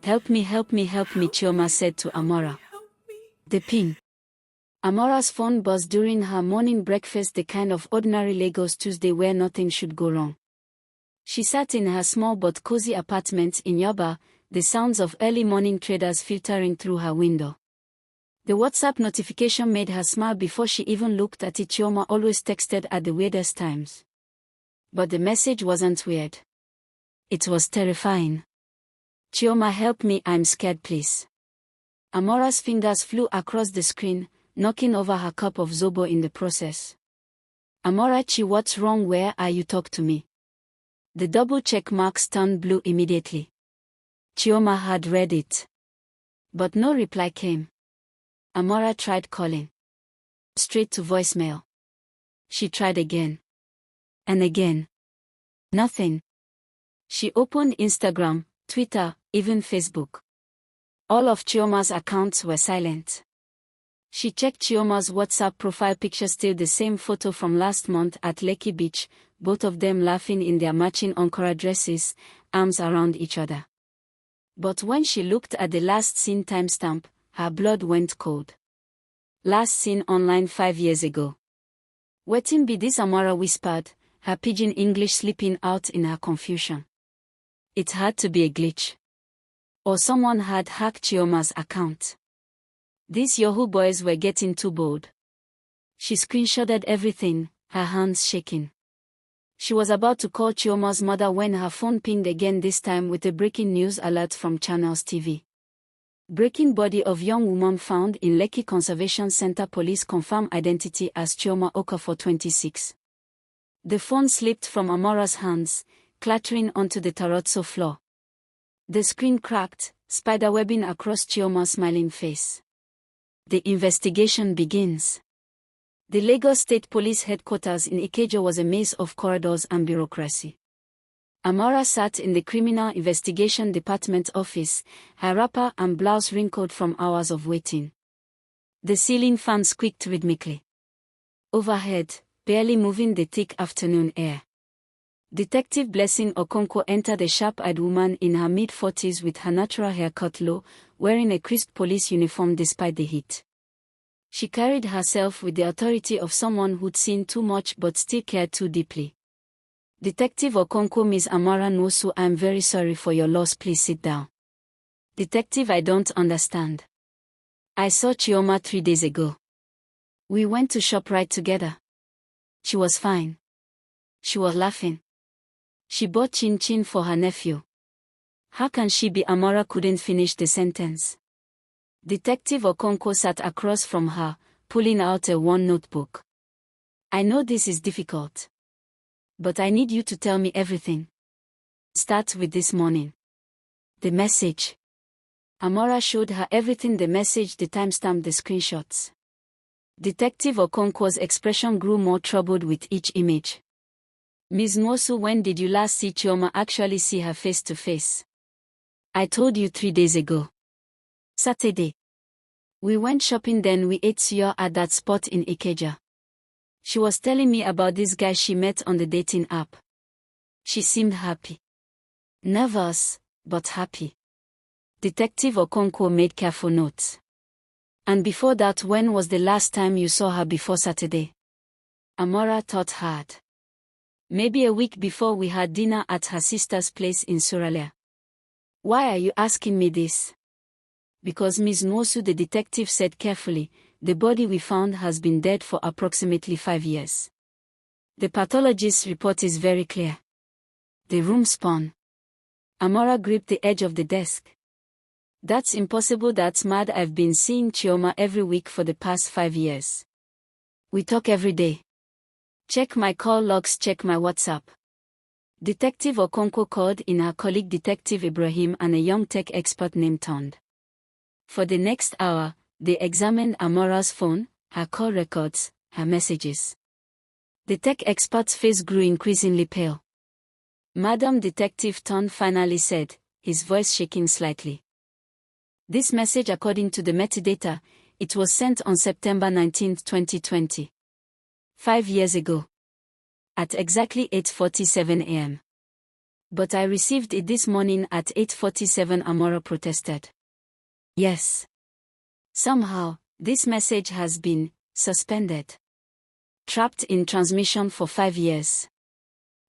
Help me, Chioma said to Amora. The pin. Amora's phone buzzed during her morning breakfast, the kind of ordinary Lagos Tuesday where nothing should go wrong. She sat in her small but cozy apartment in Yoba, the sounds of early morning traders filtering through her window. The WhatsApp notification made her smile before she even looked at it. Chioma always texted at the weirdest times. But the message wasn't weird. It was terrifying. Chioma, help me, I'm scared, please. Amora's fingers flew across the screen, knocking over her cup of zobo in the process. Amora, Chi, what's wrong? Where are you? Talk to me. The double check marks turned blue immediately. Chioma had read it. But no reply came. Amora tried calling. Straight to voicemail. She tried again. And again. Nothing. She opened Instagram, Twitter, even Facebook. All of Chioma's accounts were silent. She checked Chioma's WhatsApp profile picture, still the same photo from last month at Lekki Beach, both of them laughing in their matching Ankara dresses, arms around each other. But when she looked at the last seen timestamp, her blood went cold. Last seen online 5 years ago. Wetin be this? Amora whispered, her pidgin English slipping out in her confusion. It had to be a glitch. Or someone had hacked Chioma's account. These Yahoo boys were getting too bold. She screenshotted everything, her hands shaking. She was about to call Chioma's mother when her phone pinged again, this time with a breaking news alert from Channels TV. Breaking: body of young woman found in Lekki Conservation Center. Police confirm identity as Chioma Okafor, 26. The phone slipped from Amora's hands, clattering onto the terrazzo floor. The screen cracked, spiderwebbing across Chioma's smiling face. The investigation begins. The Lagos State Police headquarters in Ikeja was a maze of corridors and bureaucracy. Amora sat in the Criminal Investigation Department office, her wrapper and blouse wrinkled from hours of waiting. The ceiling fan squeaked rhythmically. Overhead, barely moving the thick afternoon air. Detective Blessing Okonkwo entered, a sharp-eyed woman in her mid-40s with her natural hair cut low, wearing a crisp police uniform despite the heat. She carried herself with the authority of someone who'd seen too much but still cared too deeply. Detective Okonkwo: Miss Amora Nwosu, I'm very sorry for your loss, please sit down. Detective: I don't understand. I saw Chioma 3 days ago. We went to ShopRite together. She was fine. She was laughing. She bought chin-chin for her nephew. How can she be? Amora couldn't finish the sentence. Detective Okonkwo sat across from her, pulling out a worn notebook. I know this is difficult. But I need you to tell me everything. Start with this morning. The message. Amora showed her everything: the message, the timestamp, the screenshots. Detective Okonkwo's expression grew more troubled with each image. Ms. Nwosu, when did you last see Chioma? Actually see her face to face? I told you 3 days ago. Saturday. We went shopping, then we ate suya at that spot in Ikeja. She was telling me about this guy she met on the dating app. She seemed happy. Nervous, but happy. Detective Okonkwo made careful notes. And before that, when was the last time you saw her? Before Saturday. Amora thought hard. Maybe a week before. We had dinner at her sister's place in Suralea. Why are you asking me this? Because Ms. Nwosu, the detective said carefully, the body we found has been dead for approximately 5 years. The pathologist's report is very clear. The room spun. Amora gripped the edge of the desk. That's impossible, that's mad. I've been seeing Chioma every week for the past 5 years. We talk every day. Check my call logs, check my WhatsApp. Detective Okonkwo called in her colleague Detective Ibrahim and a young tech expert named Tond. For the next hour, they examined Amora's phone, her call records, her messages. The tech expert's face grew increasingly pale. Madam Detective, Tond finally said, his voice shaking slightly. This message, according to the metadata, it was sent on September 19, 2020. 5 years ago. At exactly 8:47 a.m. But I received it this morning at 8:47, Amora protested. Yes. Somehow, this message has been suspended. Trapped in transmission for 5 years.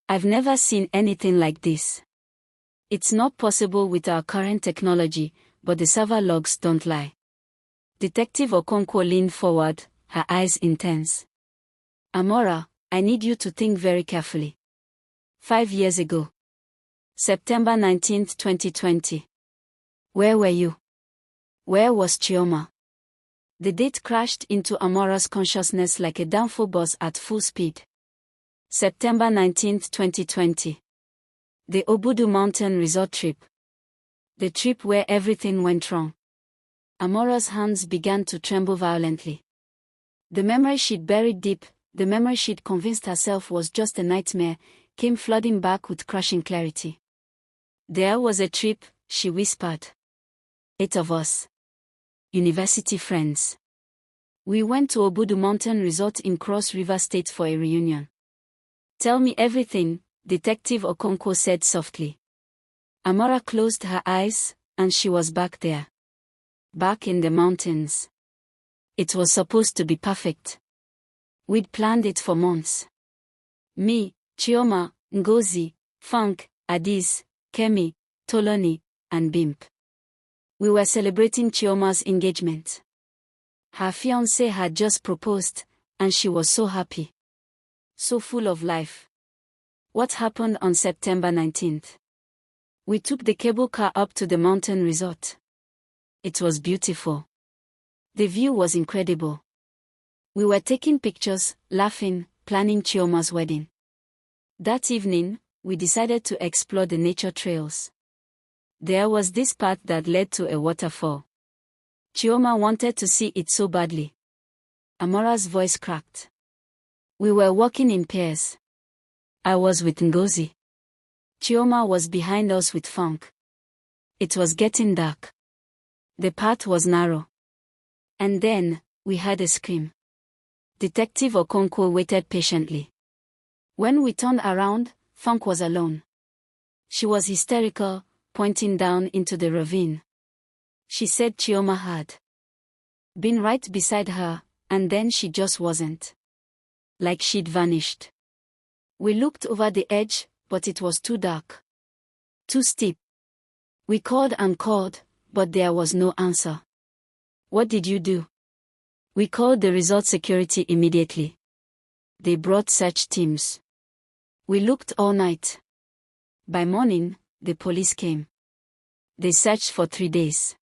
I've never seen anything like this. It's not possible with our current technology, but the server logs don't lie. Detective Okonkwo leaned forward, her eyes intense. Amora, I need you to think very carefully. 5 years ago. September 19, 2020. Where were you? Where was Chioma? The date crashed into Amora's consciousness like a downfall bus at full speed. September 19, 2020. The Obudu Mountain Resort trip. The trip where everything went wrong. Amora's hands began to tremble violently. The memory she'd buried deep, the memory she'd convinced herself was just a nightmare, came flooding back with crushing clarity. There was a trip, she whispered. 8 of us. University friends. We went to Obudu Mountain Resort in Cross River State for a reunion. Tell me everything, Detective Okonkwo said softly. Amora closed her eyes, and she was back there. Back in the mountains. It was supposed to be perfect. We'd planned it for months. Me, Chioma, Ngozi, Funk, Adiz, Kemi, Toloni, and Bimp. We were celebrating Chioma's engagement. Her fiancé had just proposed, and she was so happy. So full of life. What happened on September 19th? We took the cable car up to the mountain resort. It was beautiful. The view was incredible. We were taking pictures, laughing, planning Chioma's wedding. That evening, we decided to explore the nature trails. There was this path that led to a waterfall. Chioma wanted to see it so badly. Amora's voice cracked. We were walking in pairs. I was with Ngozi. Chioma was behind us with Funk. It was getting dark. The path was narrow. And then, we heard a scream. Detective Okonkwo waited patiently. When we turned around, Funk was alone. She was hysterical, pointing down into the ravine. She said Chioma had been right beside her, and then she just wasn't. Like she'd vanished. We looked over the edge, but it was too dark. Too steep. We called and called, but there was no answer. What did you do? We called the resort security immediately. They brought search teams. We looked all night. By morning, the police came. They searched for 3 days.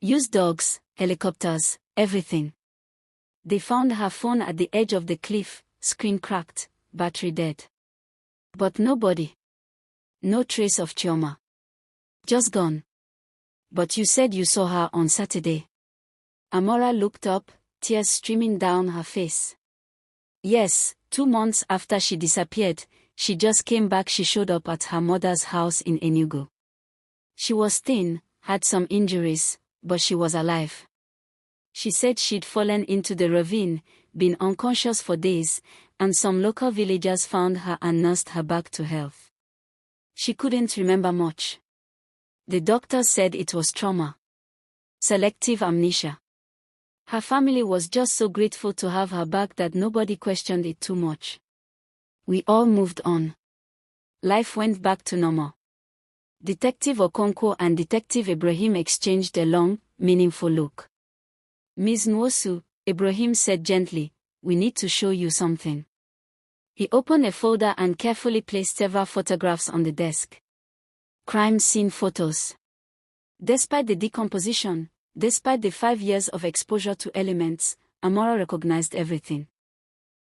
Used dogs, helicopters, everything. They found her phone at the edge of the cliff, screen cracked, battery dead. But nobody. No trace of Chioma. Just gone. But you said you saw her on Saturday. Amora looked up, tears streaming down her face. Yes, 2 months after she disappeared, she just came back. She showed up at her mother's house in Enugu. She was thin, had some injuries, but she was alive. She said she'd fallen into the ravine, been unconscious for days, and some local villagers found her and nursed her back to health. She couldn't remember much. The doctors said it was trauma. Selective amnesia. Her family was just so grateful to have her back that nobody questioned it too much. We all moved on. Life went back to normal. Detective Okonkwo and Detective Ibrahim exchanged a long, meaningful look. Ms. Nwosu, Ibrahim said gently, we need to show you something. He opened a folder and carefully placed several photographs on the desk. Crime scene photos. Despite the decomposition, despite the 5 years of exposure to elements, Amora recognized everything.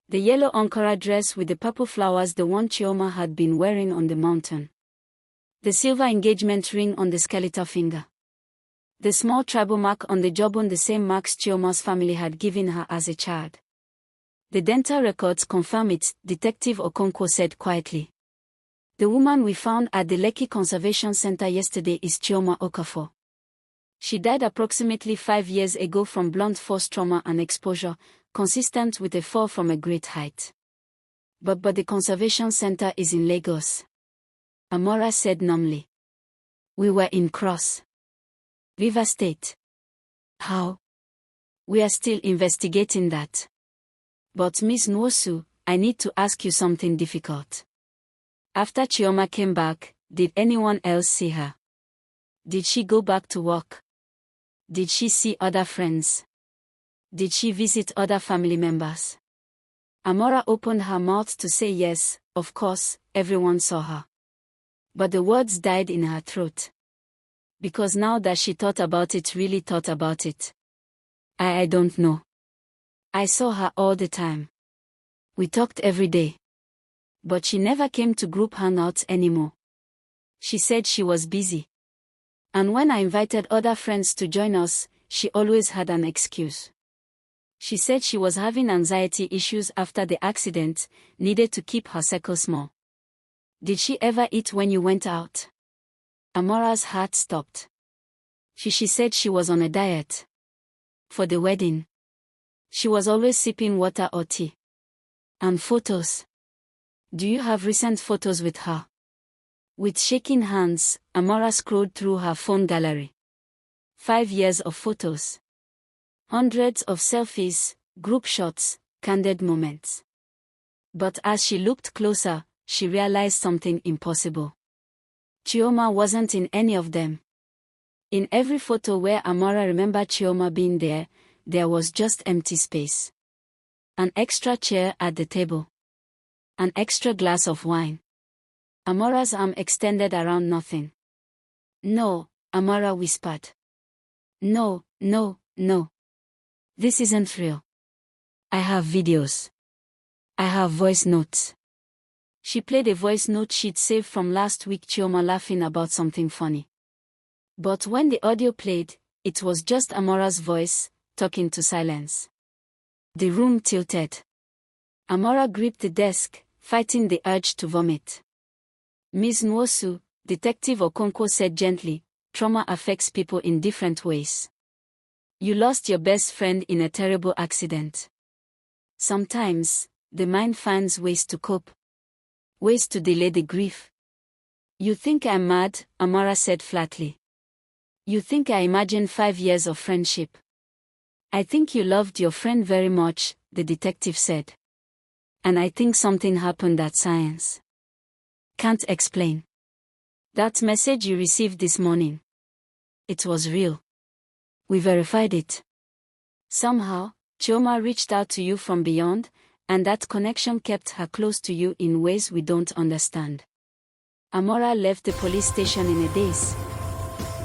The yellow Ankara dress with the purple flowers, the one Chioma had been wearing on the mountain. The silver engagement ring on the skeletal finger. The small tribal mark on the jawbone, the same marks Chioma's family had given her as a child. The dental records confirm it, Detective Okonkwo said quietly. The woman we found at the Lekki Conservation Center yesterday is Chioma Okafor. She died approximately 5 years ago from blunt force trauma and exposure, consistent with a fall from a great height. But the conservation center is in Lagos. Amora said numbly. We were in Cross River State. How? We are still investigating that. But Miss Nwosu, I need to ask you something difficult. After Chioma came back, did anyone else see her? Did she go back to work? Did she see other friends? Did she visit other family members? Amora opened her mouth to say yes, of course, everyone saw her. But the words died in her throat. Because now that she really thought about it. I don't know. I saw her all the time. We talked every day. But she never came to group hangouts anymore. She said she was busy. And when I invited other friends to join us, she always had an excuse. She said she was having anxiety issues after the accident, needed to keep her circle small. Did she ever eat when you went out? Amora's heart stopped. She said she was on a diet. For the wedding. She was always sipping water or tea. And photos. Do you have recent photos with her? With shaking hands, Amora scrolled through her phone gallery. 5 years of photos. Hundreds of selfies, group shots, candid moments. But as she looked closer, she realized something impossible. Chioma wasn't in any of them. In every photo where Amora remembered Chioma being there, there was just empty space. An extra chair at the table. An extra glass of wine. Amora's arm extended around nothing. No, Amora whispered. No, no, no. This isn't real. I have videos. I have voice notes. She played a voice note she'd saved from last week, Chioma laughing about something funny. But when the audio played, it was just Amora's voice, talking to silence. The room tilted. Amora gripped the desk, fighting the urge to vomit. Ms. Nwosu, Detective Okonkwo said gently, trauma affects people in different ways. You lost your best friend in a terrible accident. Sometimes, the mind finds ways to cope. Ways to delay the grief. You think I'm mad, Amora said flatly. You think I imagined 5 years of friendship. I think you loved your friend very much, the detective said. And I think something happened that science can't explain. That message you received this morning. It was real. We verified it. Somehow, Chioma reached out to you from beyond, and that connection kept her close to you in ways we don't understand. Amora left the police station in a daze.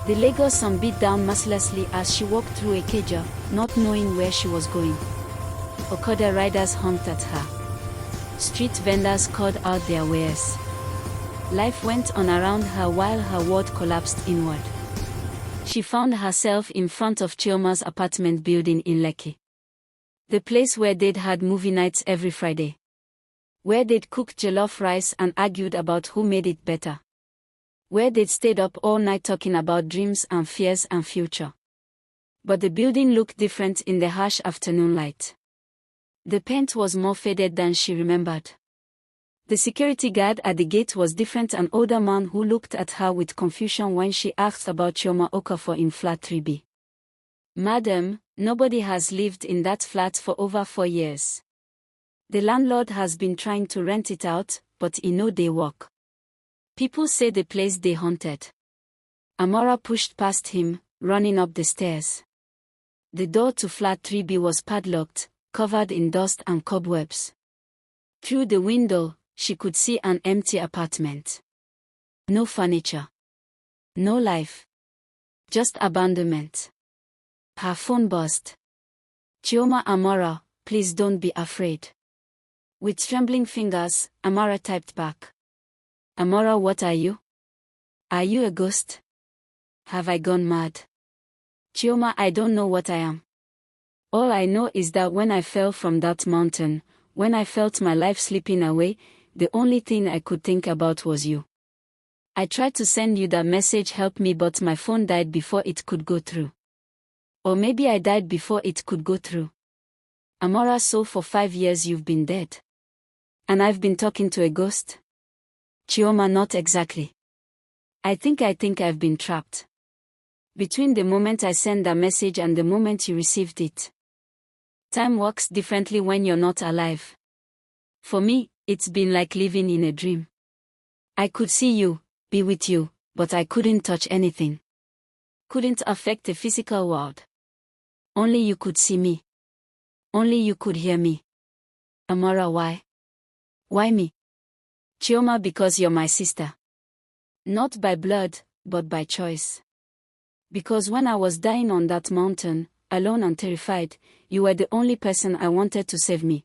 The Lagos sun beat down mercilessly as she walked through a Ikeja, not knowing where she was going. Okada riders honked at her. Street vendors called out their wares. Life went on around her while her world collapsed inward. She found herself in front of Chioma's apartment building in Lekki. The place where they'd had movie nights every Friday. Where they'd cooked jollof rice and argued about who made it better. Where they'd stayed up all night talking about dreams and fears and future. But the building looked different in the harsh afternoon light. The paint was more faded than she remembered. The security guard at the gate was different, an older man who looked at her with confusion when she asked about Chioma Okafor in flat 3B. Madam, nobody has lived in that flat for over 4 years. The landlord has been trying to rent it out, but in no day work. People say the place they haunted. Amora pushed past him, running up the stairs. The door to flat 3B was padlocked, covered in dust and cobwebs. Through the window, she could see an empty apartment. No furniture. No life. Just abandonment. Her phone buzzed. Chioma. Amora, please don't be afraid. With trembling fingers, Amora typed back. Amora, what are you? Are you a ghost? Have I gone mad? Chioma, I don't know what I am. All I know is that when I fell from that mountain, when I felt my life slipping away, the only thing I could think about was you. I tried to send you that message, help me, but my phone died before it could go through. Or maybe I died before it could go through. Amora, so for 5 years you've been dead. And I've been talking to a ghost? Chioma, not exactly. I think I've been trapped. Between the moment I sent that message and the moment you received it. Time works differently when you're not alive. For me, it's been like living in a dream. I could see you, be with you, but I couldn't touch anything. Couldn't affect the physical world. Only you could see me. Only you could hear me. Amora, why? Why me? Chioma, because you're my sister. Not by blood, but by choice. Because when I was dying on that mountain, alone and terrified, you were the only person I wanted to save me.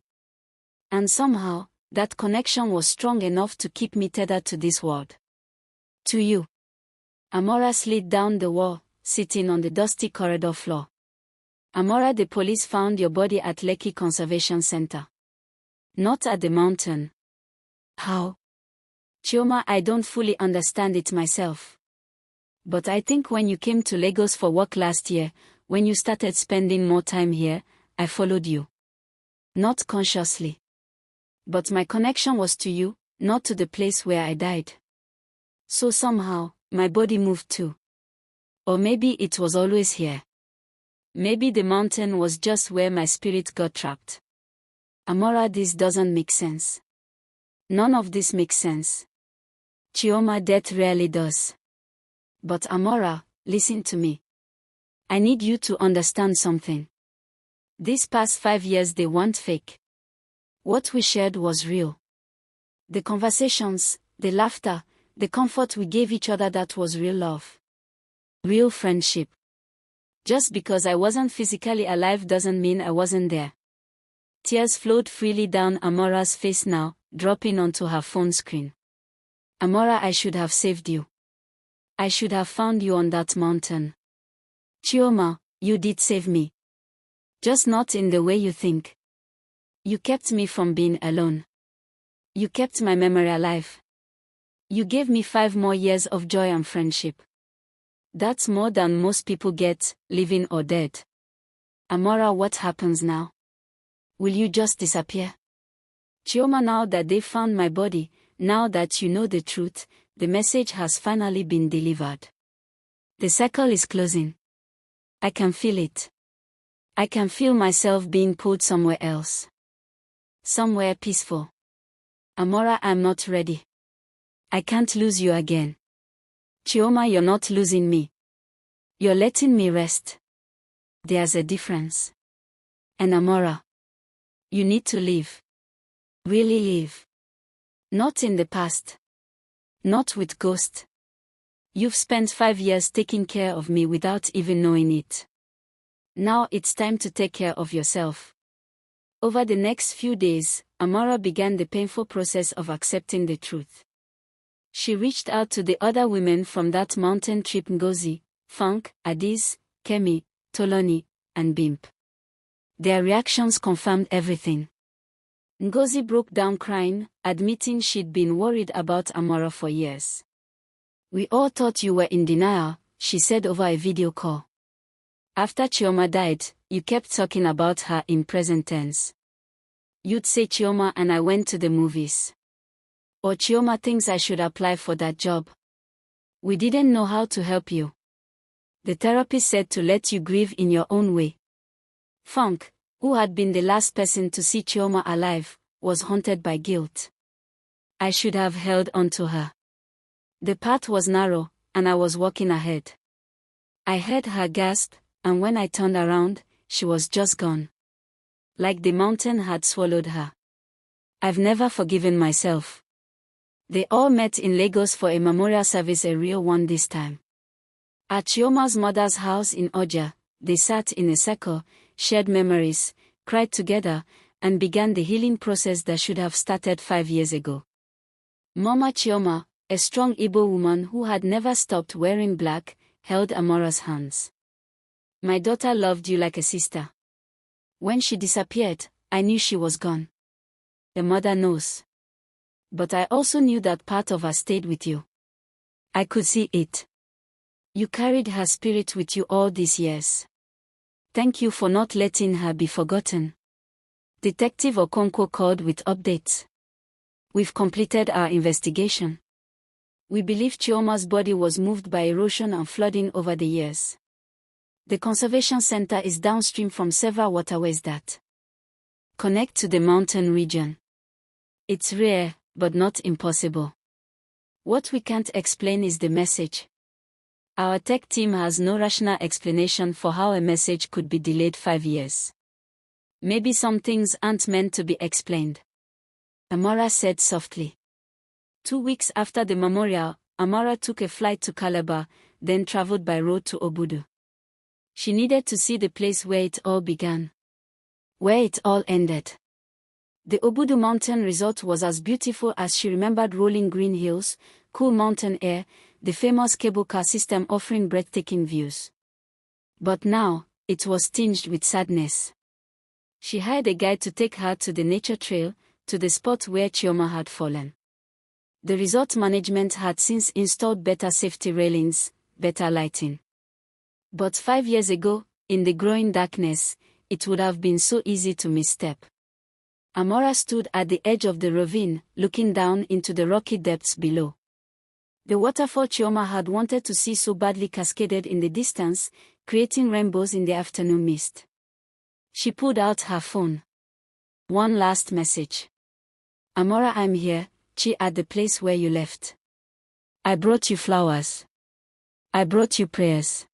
And somehow, that connection was strong enough to keep me tethered to this world. To you. Amora slid down the wall, sitting on the dusty corridor floor. Amora, the police found your body at Lekki Conservation Center. Not at the mountain. How? Chioma, I don't fully understand it myself. But I think when you came to Lagos for work last year, when you started spending more time here, I followed you. Not consciously. But my connection was to you, not to the place where I died. So somehow, my body moved too. Or maybe it was always here. Maybe the mountain was just where my spirit got trapped. Amora, this doesn't make sense. None of this makes sense. Chioma, death rarely does. But Amora, listen to me. I need you to understand something. These past 5 years, they weren't fake. What we shared was real. The conversations, the laughter, the comfort we gave each other, that was real love. Real friendship. Just because I wasn't physically alive doesn't mean I wasn't there. Tears flowed freely down Amora's face now, dropping onto her phone screen. Amora, I should have saved you. I should have found you on that mountain. Chioma, you did save me. Just not in the way you think. You kept me from being alone. You kept my memory alive. You gave me 5 more years of joy and friendship. That's more than most people get, living or dead. Amora, what happens now? Will you just disappear? Chioma, now that they found my body, now that you know the truth, the message has finally been delivered. The circle is closing. I can feel it. I can feel myself being pulled somewhere else. Somewhere peaceful. Amora, I'm not ready. I can't lose you again. Chioma, you're not losing me. You're letting me rest. There's a difference. And Amora, you need to live. Really live. Not in the past. Not with ghosts. You've spent 5 years taking care of me without even knowing it. Now it's time to take care of yourself. Over the next few days, Amora began the painful process of accepting the truth. She reached out to the other women from that mountain trip: Ngozi, Funk, Adiz, Kemi, Toloni, and Bimp. Their reactions confirmed everything. Ngozi broke down crying, admitting she'd been worried about Amora for years. We all thought you were in denial, she said over a video call. After Chioma died, you kept talking about her in present tense. You'd say Chioma and I went to the movies. Or Chioma thinks I should apply for that job. We didn't know how to help you. The therapist said to let you grieve in your own way. Funk, who had been the last person to see Chioma alive, was haunted by guilt. I should have held on to her. The path was narrow, and I was walking ahead. I heard her gasp, and when I turned around, she was just gone. Like the mountain had swallowed her. I've never forgiven myself. They all met in Lagos for a memorial service, a real one this time. At Chioma's mother's house in Oja, they sat in a circle, shared memories, cried together, and began the healing process that should have started 5 years ago. Mama Chioma, a strong Igbo woman who had never stopped wearing black, held Amora's hands. My daughter loved you like a sister. When she disappeared, I knew she was gone. The mother knows. But I also knew that part of her stayed with you. I could see it. You carried her spirit with you all these years. Thank you for not letting her be forgotten. Detective Okonkwo called with updates. We've completed our investigation. We believe Chioma's body was moved by erosion and flooding over the years. The conservation center is downstream from several waterways that connect to the mountain region. It's rare, but not impossible. What we can't explain is the message. Our tech team has no rational explanation for how a message could be delayed 5 years. Maybe some things aren't meant to be explained, Amora said softly. 2 weeks after the memorial, Amora took a flight to Calabar, then traveled by road to Obudu. She needed to see the place where it all began, where it all ended. The Obudu mountain resort was as beautiful as she remembered: rolling green hills, cool mountain air, the famous cable car system offering breathtaking views. But now, it was tinged with sadness. She hired a guide to take her to the nature trail, to the spot where Chioma had fallen. The resort management had since installed better safety railings, better lighting. But 5 years ago, in the growing darkness, it would have been so easy to misstep. Amora stood at the edge of the ravine, looking down into the rocky depths below. The waterfall Chioma had wanted to see so badly cascaded in the distance, creating rainbows in the afternoon mist. She pulled out her phone. One last message. Amora, I'm here, Chi, at the place where you left. I brought you flowers. I brought you prayers.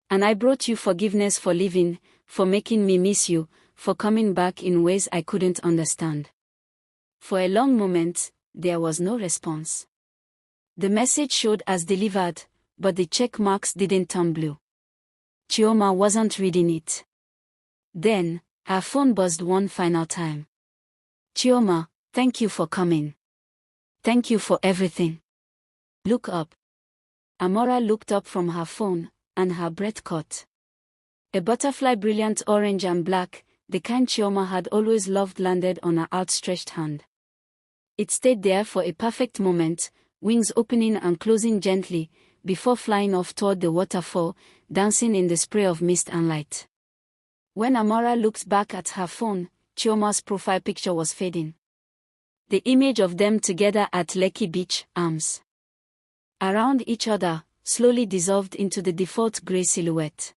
And I brought you forgiveness for leaving, for making me miss you, for coming back in ways I couldn't understand. For a long moment, there was no response. The message showed as delivered, but the check marks didn't turn blue. Chioma wasn't reading it. Then, her phone buzzed one final time. Chioma, thank you for coming. Thank you for everything. Look up. Amora looked up from her phone, and her breath caught. A butterfly, brilliant orange and black, the kind Chioma had always loved, landed on her outstretched hand. It stayed there for a perfect moment, wings opening and closing gently, before flying off toward the waterfall, dancing in the spray of mist and light. When Amora looked back at her phone, Chioma's profile picture was fading. The image of them together at Lekki Beach, arms around each other, slowly dissolved into the default grey silhouette.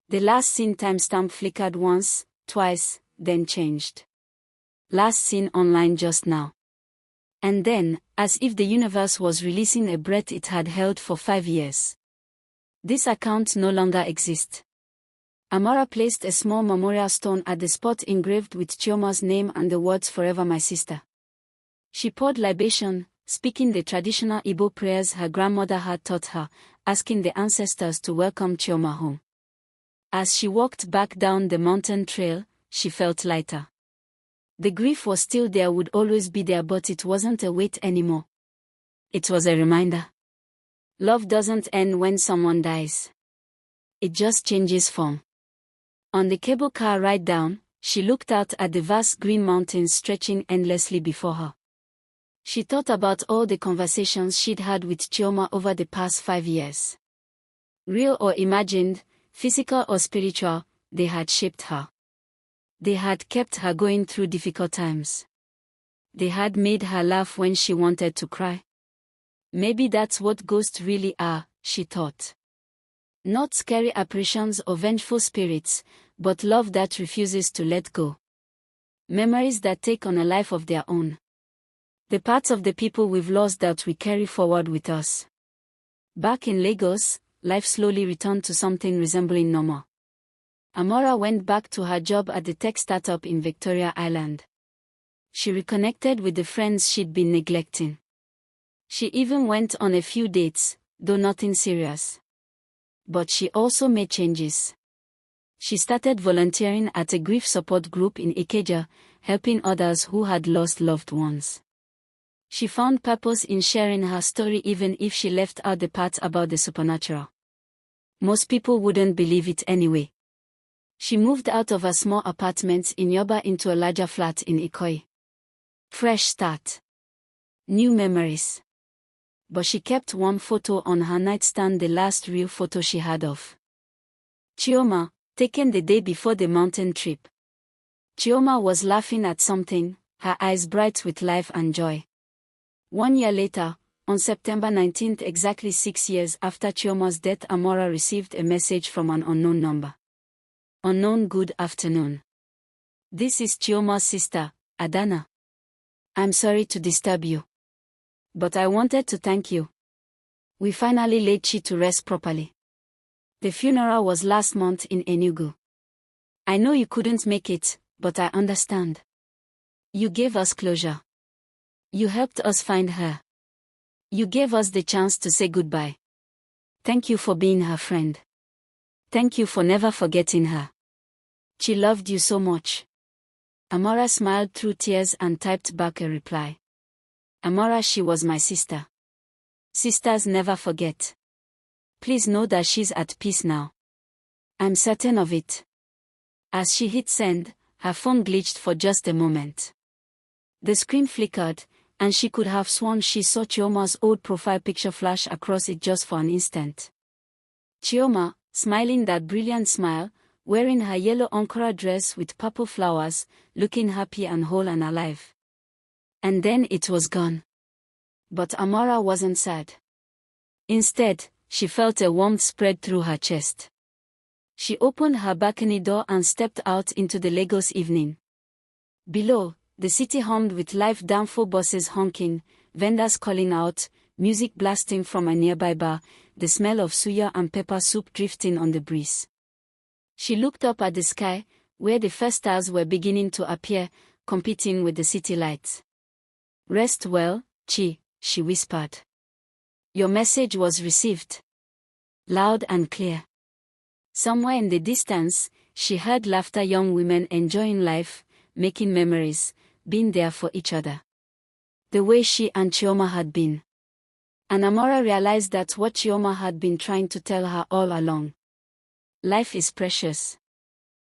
The last seen timestamp flickered once, twice, then changed. Last seen online just now. And then, as if the universe was releasing a breath it had held for 5 years. This account no longer exists. Amora placed a small memorial stone at the spot engraved with Chioma's name and the words "Forever my sister." She poured libation, speaking the traditional Igbo prayers her grandmother had taught her, asking the ancestors to welcome Chioma home. As she walked back down the mountain trail, she felt lighter. The grief was still there, would always be there, but it wasn't a weight anymore. It was a reminder. Love doesn't end when someone dies. It just changes form. On the cable car ride down, she looked out at the vast green mountains stretching endlessly before her. She thought about all the conversations she'd had with Chioma over the past 5 years. Real or imagined, physical or spiritual, they had shaped her. They had kept her going through difficult times. They had made her laugh when she wanted to cry. Maybe that's what ghosts really are, she thought. Not scary apparitions or vengeful spirits, but love that refuses to let go. Memories that take on a life of their own. The parts of the people we've lost that we carry forward with us. Back in Lagos, life slowly returned to something resembling normal. Amora went back to her job at the tech startup in Victoria Island. She reconnected with the friends she'd been neglecting. She even went on a few dates, though nothing serious. But she also made changes. She started volunteering at a grief support group in Ikeja, helping others who had lost loved ones. She found purpose in sharing her story, even if she left out the part about the supernatural. Most people wouldn't believe it anyway. She moved out of a small apartment in Yoba into a larger flat in Ikoyi. Fresh start. New memories. But she kept one photo on her nightstand, the last real photo she had of Chioma, taken the day before the mountain trip. Chioma was laughing at something, her eyes bright with life and joy. 1 year later, On September 19, exactly 6 years after Chioma's death, Amora received a message from an unknown number. Unknown, good afternoon. This is Chioma's sister, Adana. I'm sorry to disturb you, but I wanted to thank you. We finally laid Chi to rest properly. The funeral was last month in Enugu. I know you couldn't make it, but I understand. You gave us closure. You helped us find her. You gave us the chance to say goodbye. Thank you for being her friend. Thank you for never forgetting her. She loved you so much. Amora smiled through tears and typed back a reply. Amora, she was my sister. Sisters never forget. Please know that she's at peace now. I'm certain of it. As she hit send, her phone glitched for just a moment. The screen flickered, and she could have sworn she saw Chioma's old profile picture flash across it just for an instant. Chioma, smiling that brilliant smile, wearing her yellow Ankara dress with purple flowers, looking happy and whole and alive. And then it was gone. But Amora wasn't sad. Instead, she felt a warmth spread through her chest. She opened her balcony door and stepped out into the Lagos evening. Below, the city hummed with live Danfo buses honking, vendors calling out, music blasting from a nearby bar, the smell of suya and pepper soup drifting on the breeze. She looked up at the sky, where the first stars were beginning to appear, competing with the city lights. Rest well, Chi, she whispered. Your message was received. Loud and clear. Somewhere in the distance, she heard laughter, young women enjoying life, making memories, being there for each other. The way she and Chioma had been. And Amora realized that's what Chioma had been trying to tell her all along. Life is precious.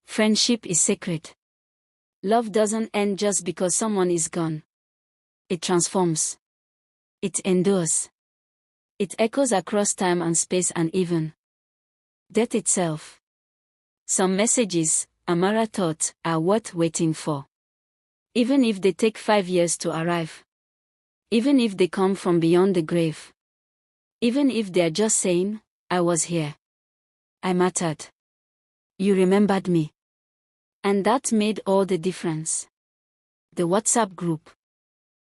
Friendship is sacred. Love doesn't end just because someone is gone. It transforms. It endures. It echoes across time and space and even death itself. Some messages, Amara thought, are worth waiting for. Even if they take 5 years to arrive. Even if they come from beyond the grave. Even if they're just saying, I was here. I mattered. You remembered me. And that made all the difference. The WhatsApp group.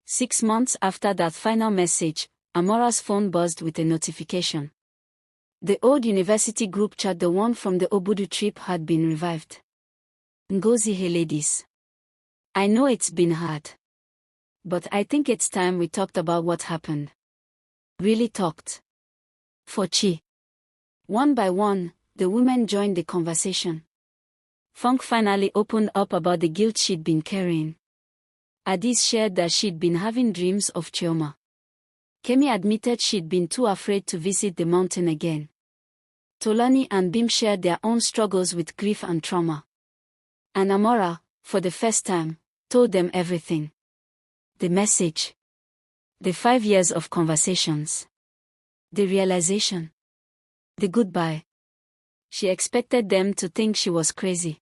6 months after that final message, Amora's phone buzzed with a notification. The old university group chat, the one from the Obudu trip, had been revived. Ngozi, hey ladies. I know it's been hard. But I think it's time we talked about what happened. Really talked. For Chi. One by one, the women joined the conversation. Funk finally opened up about the guilt she'd been carrying. Adis shared that she'd been having dreams of Chioma. Kemi admitted she'd been too afraid to visit the mountain again. Tolani and Bim shared their own struggles with grief and trauma. And Amora, for the first time, told them everything. The message. The 5 years of conversations. The realization. The goodbye. She expected them to think she was crazy.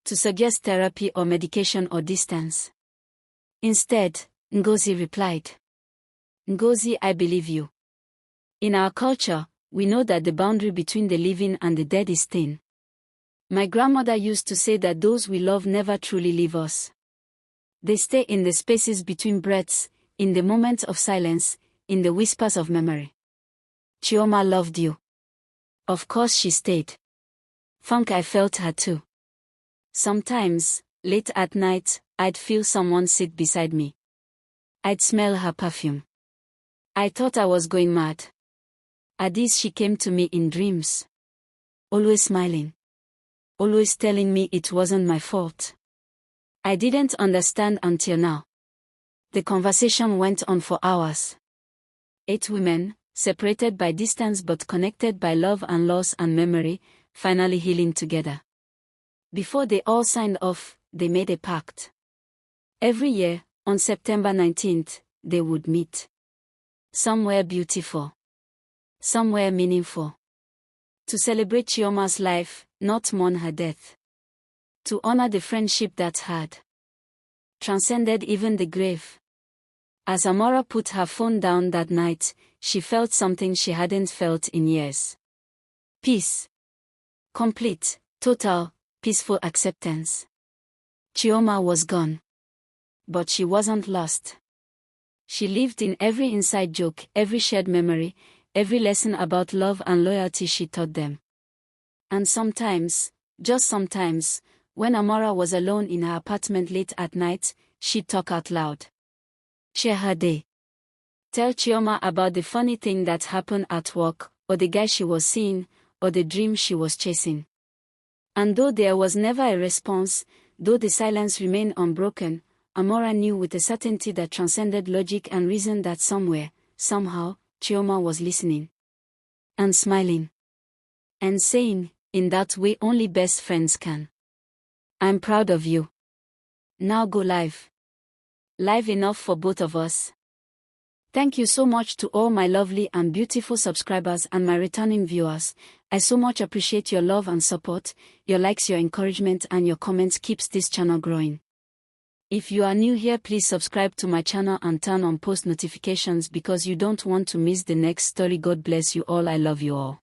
To suggest therapy or medication or distance. Instead, Ngozi replied. Ngozi, I believe you. In our culture, we know that the boundary between the living and the dead is thin. My grandmother used to say that those we love never truly leave us. They stay in the spaces between breaths, in the moments of silence, in the whispers of memory. Chioma loved you. Of course she stayed. Funk, I felt her too. Sometimes, late at night, I'd feel someone sit beside me. I'd smell her perfume. I thought I was going mad. Adis, she came to me in dreams. Always smiling. Always telling me it wasn't my fault. I didn't understand until now. The conversation went on for hours. 8 women, separated by distance but connected by love and loss and memory, finally healing together. Before they all signed off, they made a pact. Every year, on September 19th, they would meet. Somewhere beautiful. Somewhere meaningful. To celebrate Chioma's life, not mourn her death. To honor the friendship that had transcended even the grave. As Amora put her phone down that night, she felt something she hadn't felt in years. Peace. Complete, total, peaceful acceptance. Chioma was gone. But she wasn't lost. She lived in every inside joke, every shared memory, every lesson about love and loyalty she taught them. And sometimes, just sometimes, when Amora was alone in her apartment late at night, she'd talk out loud. Share her day. Tell Chioma about the funny thing that happened at work, or the guy she was seeing, or the dream she was chasing. And though there was never a response, though the silence remained unbroken, Amora knew with a certainty that transcended logic and reason that somewhere, somehow, Chioma was listening. And smiling. And saying, in that way only best friends can. I'm proud of you. Now go live. Live enough for both of us. Thank you so much to all my lovely and beautiful subscribers and my returning viewers. I so much appreciate your love and support. Your likes, your encouragement and your comments keeps this channel growing. If you are new here, please subscribe to my channel and turn on post notifications because you don't want to miss the next story. God bless you all. I love you all.